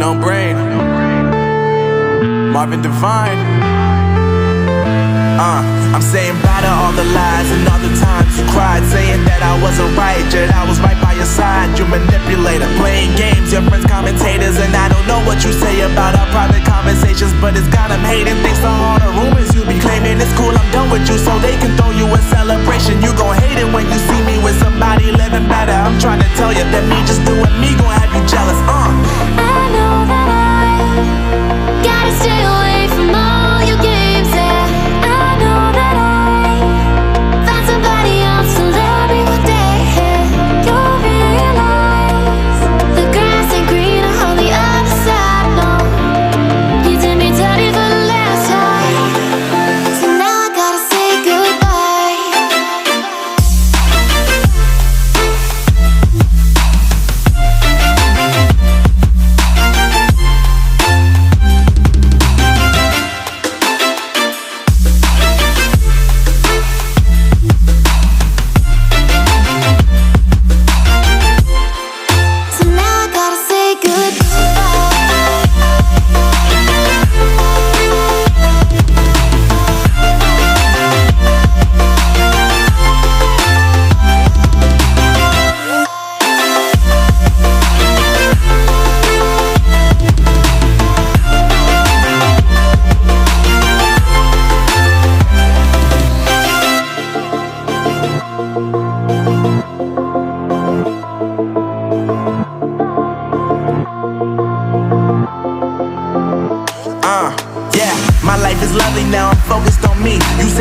No brain. Marvin Devine. I'm saying bye to all the lies and all the times you cried, saying that I wasn't right, yet I was right by your side. You manipulator, playing games, your friends commentators, and I don't know what you say about our private conversations, but it's got them hating. Thanks to all the rumors you be claiming. It's cool, I'm done with you, so they can throw you a celebration. You gon' hate it when you see me with somebody living better. I'm trying to tell you that me just doing me gon' have you jealous. I know that I gotta stay away from all your games, yeah. I know that I found somebody else to love me one day, yeah. You'll realize the grass ain't greener on the other side, no. You did me dirty for the last time, so now I gotta say goodbye. So now I gotta say Yeah, my life is lovely now, I'm focused on me. You said